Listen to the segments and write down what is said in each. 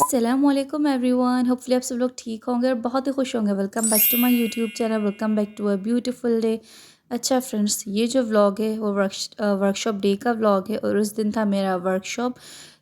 अस्सलामुअलैकुम everyone, hopefully आप सब लोग ठीक होंगे और बहुत ही खुश होंगे। Welcome back to my YouTube channel, welcome back to a beautiful day. अच्छा फ्रेंड्स, ये जो व्लॉग है वो वर्कशॉप डे का व्लॉग है और उस दिन था मेरा वर्कशॉप।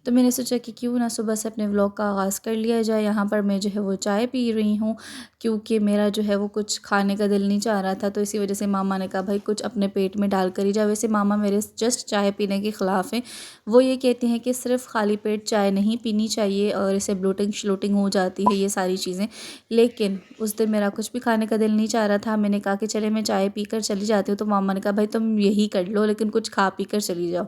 तो मैंने सोचा कि क्यों ना सुबह से अपने व्लॉग का आगाज़ कर लिया जाए। यहाँ पर मैं जो है वो चाय पी रही हूँ क्योंकि मेरा जो है वो कुछ खाने का दिल नहीं चाह रहा था, तो इसी वजह से मामा ने कहा भाई कुछ अपने पेट में डाल कर ही जा। वैसे मामा मेरे जस्ट चाय पीने के ख़िलाफ़ हैं। वो ये कहते हैं कि सिर्फ़ खाली पेट चाय नहीं पीनी चाहिए और इससे ब्लोटिंग श्लोटिंग हो जाती है, ये सारी चीज़ें। लेकिन उस दिन मेरा कुछ भी खाने का दिल नहीं चाह रहा था। मैंने कहा कि चले मैं चाय पीकर चली जाती हूँ, तो मामा ने कहा भाई तुम यही कर लो लेकिन कुछ खा पी कर चली जाओ।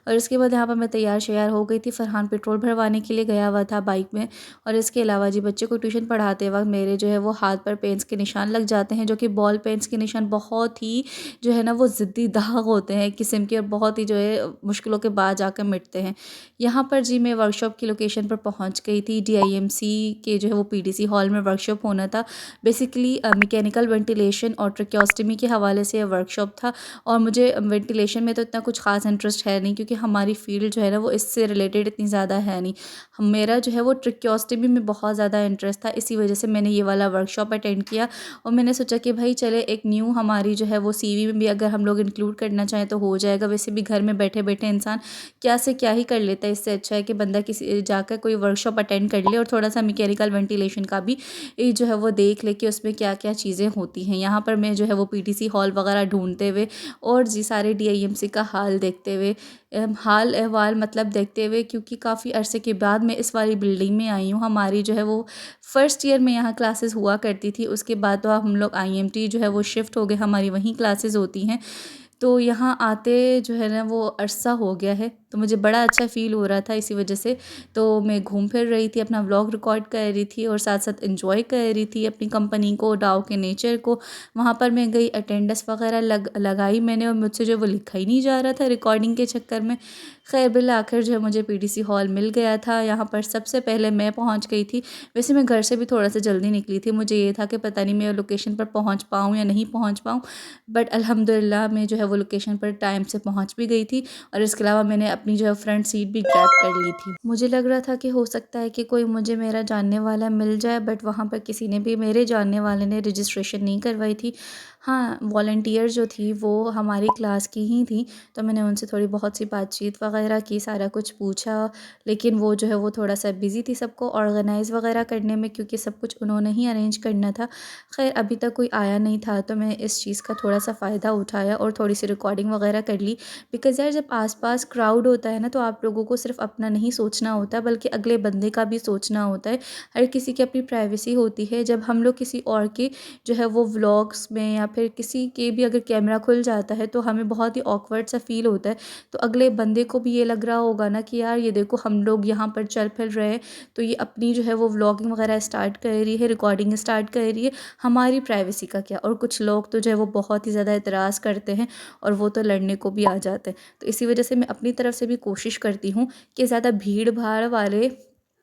और इसके बाद यहाँ पर मैं तैयार श्यार हो गई थी। फ़रहान पेट्रोल भरवाने के लिए गया हुआ था बाइक में। और इसके अलावा जी बच्चे को ट्यूशन पढ़ाते वक्त मेरे जो है वो हाथ पर पेन्स के निशान लग जाते हैं, जो कि बॉल पेन्स के निशान बहुत ही जो है ना वो ज़िद्दी दाग होते हैं किस्म के, और बहुत ही जो है मुश्किलों के बाद जाकर मिटते हैं। यहाँ पर जी मैं वर्कशॉप की लोकेशन पर पहुँच गई थी। डीआईएमसी के जो है वो पीडीसी हॉल में वर्कशॉप होना था। बेसिकली मैकेनिकल वेंटिलेशन और ट्रैकियोस्टमी के हवाले से वर्कशॉप था। और मुझे वेंटिलेशन में तो इतना कुछ ख़ास इंटरेस्ट है नहीं, क्योंकि हमारी फील्ड जो है ना वो इससे रिलेटेड इतनी ज़्यादा है नहीं। मेरा जो है वो ट्रैकियोस्टमी में बहुत ज़्यादा इंटरेस्ट था, इसी वजह से मैंने ये वाला वर्कशॉप अटेंड किया। और मैंने सोचा कि भाई चले एक न्यू हमारी जो है वो सीवी में भी अगर हम लोग इंक्लूड करना चाहें तो हो जाएगा। वैसे भी घर में बैठे बैठे इंसान क्या से क्या ही कर लेता है, इससे अच्छा है कि बंदा किसी जाकर कोई वर्कशॉप अटेंड कर ले और थोड़ा सा मैकेनिकल वेंटिलेशन का भी जो है वो देख ले कि उसमें क्या क्या चीज़ें होती हैं। यहाँ पर मैं जो है वो पीटीसी हॉल वगैरह ढूंढते हुए और जी सारे डीआईएमसी का हाल देखते हुए, हाल अहवाल मतलब देखते हुए, क्योंकि काफ़ी अरसे के बाद मैं इस वाली बिल्डिंग में आई हूँ। हमारी जो है वो फर्स्ट ईयर में यहाँ क्लासेस हुआ करती थी, उसके बाद तो हम लोग आईएमटी जो है वो शिफ्ट हो गए, हमारी वहीं क्लासेस होती हैं। तो यहाँ आते जो है ना वो अरसा हो गया है, तो मुझे बड़ा अच्छा फ़ील हो रहा था इसी वजह से। तो मैं घूम फिर रही थी, अपना व्लॉग रिकॉर्ड कर रही थी और साथ साथ एंजॉय कर रही थी अपनी कंपनी को, डाव के नेचर को। वहाँ पर मैं गई, अटेंडेंस वगैरह लगाई मैंने, और मुझसे जो वो लिखा ही नहीं जा रहा था रिकॉर्डिंग के चक्कर में। खैर बिल आखिर जो है मुझे पीटीसी हॉल मिल गया था। यहाँ पर सबसे पहले मैं पहुँच गई थी। वैसे मैं घर से भी थोड़ा सा जल्दी निकली थी, मुझे ये था कि पता नहीं मैं लोकेशन पर पहुँच पाऊँ या नहीं पहुँच पाऊँ, बट अल्हम्दुलिल्लाह मैं जो है वो लोकेशन पर टाइम से पहुँच भी गई थी। और इसके अलावा मैंने अपनी जो है फ्रंट सीट भी ग्रैब कर ली थी। मुझे लग रहा था कि हो सकता है कि कोई मुझे मेरा जानने वाला मिल जाए, बट वहाँ पर किसी ने भी, मेरे जानने वाले ने रजिस्ट्रेशन नहीं करवाई थी। हाँ, वॉलंटियर जो थी वो हमारी क्लास की ही थी, तो मैंने उनसे थोड़ी बहुत सी बातचीत वगैरह की, सारा कुछ पूछा। लेकिन वो जो है वो थोड़ा सा बिज़ी थी सबको ऑर्गेनाइज़ वगैरह करने में, क्योंकि सब कुछ उन्होंने ही अरेंज करना था। खैर अभी तक कोई आया नहीं था, तो मैं इस चीज़ का थोड़ा सा फ़ायदा उठाया और थोड़ी सी रिकॉर्डिंग वगैरह कर ली। बिकॉज़ यार जब आस-पास क्राउड होता है ना, तो आप लोगों को सिर्फ़ अपना नहीं सोचना होता, बल्कि अगले बंदे का भी सोचना होता है। हर किसी की अपनी प्राइवेसी होती है। जब हम लोग किसी और के जो है वो व्लॉग्स में या फिर किसी के भी अगर कैमरा खुल जाता है, तो हमें बहुत ही ऑकवर्ड सा फ़ील होता है। तो अगले बंदे को भी ये लग रहा होगा ना कि यार ये देखो हम लोग यहाँ पर चल फिर रहे हैं, तो ये अपनी जो है वो व्लॉगिंग वगैरह स्टार्ट कर रही है, रिकॉर्डिंग स्टार्ट कर रही है, हमारी प्राइवेसी का क्या। और कुछ लोग तो जो है वो बहुत ही ज़्यादा एतराज़ करते हैं और वो तो लड़ने को भी आ जाते हैं। तो इसी वजह से मैं अपनी तरफ से भी कोशिश करती हूँ कि ज़्यादा भीड़ भाड़ वाले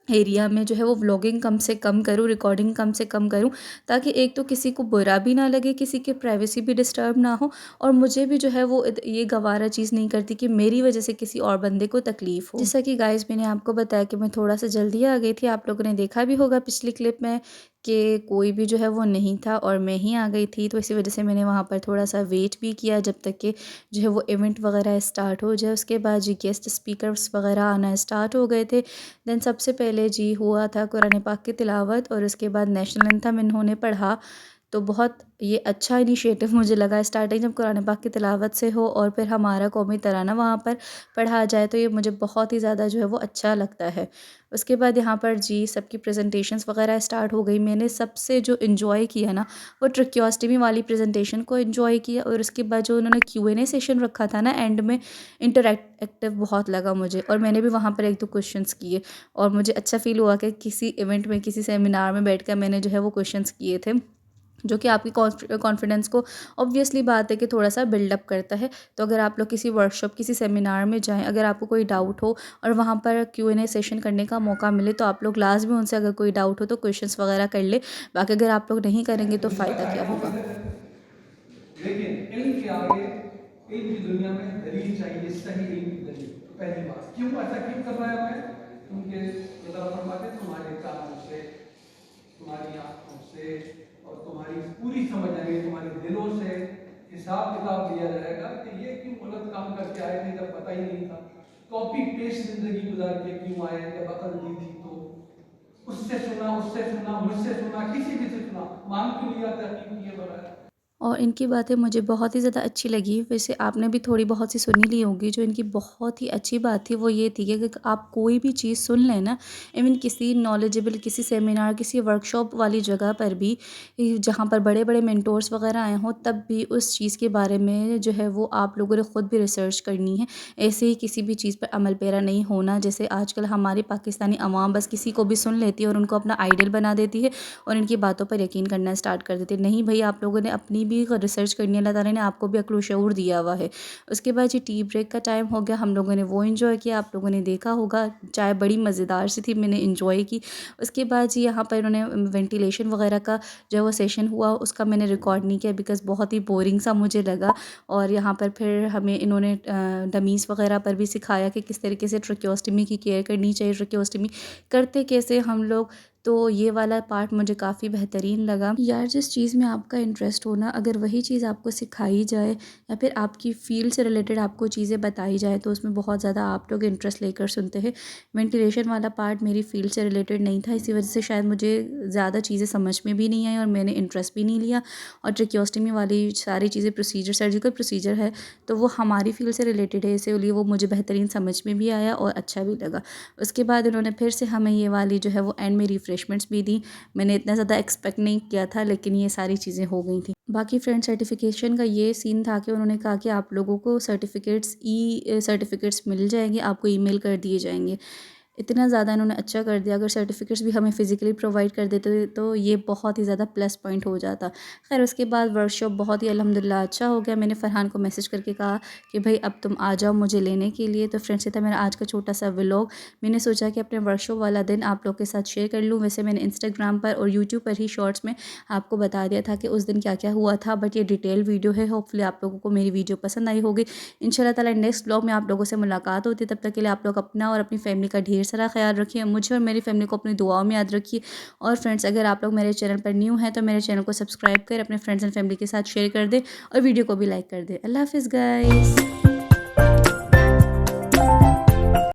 एरिया में जो है वो व्लॉगिंग कम से कम करूँ, रिकॉर्डिंग कम से कम करूँ, ताकि एक तो किसी को बुरा भी ना लगे, किसी की प्राइवेसी भी डिस्टर्ब ना हो, और मुझे भी जो है वो ये गवारा चीज़ नहीं करती कि मेरी वजह से किसी और बंदे को तकलीफ़ हो। जैसा कि गाइज़ मैंने आपको बताया कि मैं थोड़ा सा जल्दी आ गई थी, आप लोगों ने देखा भी होगा पिछली क्लिप में कि कोई भी जो है वो नहीं था और मैं ही आ गई थी। तो इसी वजह से मैंने वहाँ पर थोड़ा सा वेट भी किया जब तक कि जो है वो इवेंट वगैरह स्टार्ट हो जाए। उसके बाद जी गेस्ट स्पीकर्स वगैरह आना स्टार्ट हो गए थे। देन सबसे पहले जी हुआ था कुरान पाक की तिलावत, और उसके बाद नेशनल एंथम इन्होंने पढ़ा। तो बहुत ये अच्छा इनिशिएटिव मुझे लगा। स्टार्टिंग जब कुरान पाक की तिलावत से हो और फिर हमारा कौमी तराना वहाँ पर पढ़ा जाए, तो ये मुझे बहुत ही ज़्यादा जो है वो अच्छा लगता है। उसके बाद यहाँ पर जी सबकी प्रेजेंटेशंस वगैरह स्टार्ट हो गई। मैंने सबसे जो इन्जॉय किया ना, वो ट्रैकियोस्टमी वाली प्रेजेंटेशन को इन्जॉय किया। और उसके बाद जो उन्होंने Q&A सेशन रखा था ना एंड में, इंटरैक्टिव बहुत लगा मुझे, और मैंने भी वहाँ पर एक दो क्वेश्चंस किए। और मुझे अच्छा फ़ील हुआ कि किसी इवेंट में, किसी सेमिनार में बैठकर मैंने जो है वो क्वेश्चंस किए थे, जो कि आपकी कॉन्फिडेंस को, ऑब्वियसली बात है कि थोड़ा सा बिल्डअप करता है। तो अगर आप लोग किसी वर्कशॉप, किसी सेमिनार में जाएं, अगर आपको कोई डाउट हो और वहाँ पर Q&A सेशन करने का मौका मिले, तो आप लोग लाजमी उनसे अगर कोई डाउट हो तो क्वेश्चंस वगैरह कर ले। बाकी अगर आप लोग नहीं करेंगे तो फ़ायदा क्या होगा। लेकिन इल्म के आगे, इल्म की दुनिया में दलील चाहिए, सही इल्म की दलील। तो पहली बात, क्यों ऐसा क्यों कर रहा है मैं? उनके खुदा फरमाते तुम्हारे कानों से, तुम्हारी आँखों से और तुम्हारी पूरी समझ यानी तुम्हारे दिलों से हिसाब किताब लिया जाएगा कि ये क्यों गलत काम करके आए थे जब पता ही नहीं था, कॉपी पेस्ट जिंदगी गुजार के क्यों आए जब अकल दी थी तो। उससे सुना, मुझसे सुना, किसी भी से सुना, मान क्यों लिया तहकीक किए बगैर। और इनकी बातें मुझे बहुत ही ज़्यादा अच्छी लगी। वैसे आपने भी थोड़ी बहुत सी सुनी ली होंगी। जो इनकी बहुत ही अच्छी बात थी वो ये थी कि अगर आप कोई भी चीज़ सुन लें ना, इवन किसी नॉलेजेबल किसी सेमिनार किसी वर्कशॉप वाली जगह पर भी, जहाँ पर बड़े बड़े मेंटोर्स वगैरह आए हों, तब भी उस चीज़ के बारे में जो है वो आप लोगों ने ख़ुद भी रिसर्च करनी है। ऐसे ही किसी भी चीज़ पर अमल पेरा नहीं होना। जैसे आजकल हमारी पाकिस्तानी अवाम बस किसी को भी सुन लेती है और उनको अपना आइडल बना देती है और इनकी बातों पर यकीन करना स्टार्ट कर देती है। नहीं भाई, आप लोगों ने अपनी भी रिसर्च करनी है। अल्लाह ताला ने आपको भी अक्ल व शऊर दिया हुआ है। उसके बाद जी टी ब्रेक का टाइम हो गया, हम लोगों ने वो एंजॉय किया। आप लोगों ने देखा होगा चाय बड़ी मज़ेदार सी थी, मैंने एंजॉय की। उसके बाद जी यहाँ पर उन्होंने वेंटिलेशन वगैरह का जो वो सेशन हुआ उसका मैंने रिकॉर्ड नहीं किया बिकॉज़ बहुत ही बोरिंग सा मुझे लगा। और यहाँ पर फिर हमें इन्होंने डमीज़ वगैरह पर भी सिखाया कि किस तरीके से ट्रैकियोस्टमी की केयर करनी चाहिए, ट्रैकियोस्टमी करते कैसे हम लोग। तो ये वाला पार्ट मुझे काफ़ी बेहतरीन लगा। यार, जिस चीज़ में आपका इंटरेस्ट हो ना, अगर वही चीज़ आपको सिखाई जाए या फिर आपकी फ़ील्ड से रिलेटेड आपको चीज़ें बताई जाए तो उसमें बहुत ज़्यादा आप लोग इंटरेस्ट लेकर सुनते हैं। वेंटिलेशन वाला पार्ट मेरी फ़ील्ड से रिलेटेड नहीं था, इसी वजह से शायद मुझे ज़्यादा चीज़ें समझ में भी नहीं आई और मैंने इंटरेस्ट भी नहीं लिया। और ट्रैकियोस्टमी वाली सारी चीज़ें प्रोसीजर सर्जिकल प्रोसीजर है तो वो हमारी फ़ील्ड से रिलेटेड है, इसीलिए वो मुझे बेहतरीन समझ में भी आया और अच्छा भी लगा। उसके बाद उन्होंने फिर से हमें ये वाली जो है वो एंड में रिफ़्रेशमेंट्स भी दी। मैंने इतना ज़्यादा एक्सपेक्ट नहीं किया था, लेकिन ये सारी चीज़ें हो गई थी। बाकी फ्रेंड, सर्टिफिकेशन का ये सीन था कि उन्होंने कहा कि आप लोगों को सर्टिफ़िकेट्स मिल जाएंगे, आपको ईमेल कर दिए जाएंगे। इतना ज़्यादा इन्होंने अच्छा कर दिया। अगर सर्टिफ़िकेट्स भी हमें फ़िज़िकली प्रोवाइड कर देते तो ये बहुत ही ज़्यादा प्लस पॉइंट हो जाता। खैर, उसके बाद वर्कशॉप बहुत ही अल्हम्दुलिल्लाह अच्छा हो गया। मैंने फ़रहान को मैसेज करके कहा कि भाई अब तुम आ जाओ मुझे लेने के लिए। तो फ्रेंड्स, ये था मेरा आज का छोटा सा व्लॉग। मैंने सोचा कि अपने वर्कशॉप वाला दिन आप लोग के साथ शेयर कर लूँ। वैसे मैंने इंस्टाग्राम पर और यूट्यूब पर ही शॉर्ट्स में आपको बता दिया था कि उस दिन क्या क्या हुआ था, बट ये डिटेल वीडियो है। होपफुली आप लोगों को मेरी वीडियो पसंद आई होगी। इंशाल्लाह ताला नेक्स्ट व्लॉग में आप लोगों से मुलाकात होती है। तब तक के लिए आप लोग अपना और अपनी फैमिली का ढेर सारा ख्याल रखिए। मुझे और मेरी फैमिली को अपनी दुआओं में याद रखिए। और फ्रेंड्स, अगर आप लोग मेरे चैनल पर न्यू हैं तो मेरे चैनल को सब्सक्राइब कर अपने फ्रेंड्स एंड फैमिली के साथ शेयर कर दें और वीडियो को भी लाइक कर दें। अल्लाह हाफ़िज़ गाइस।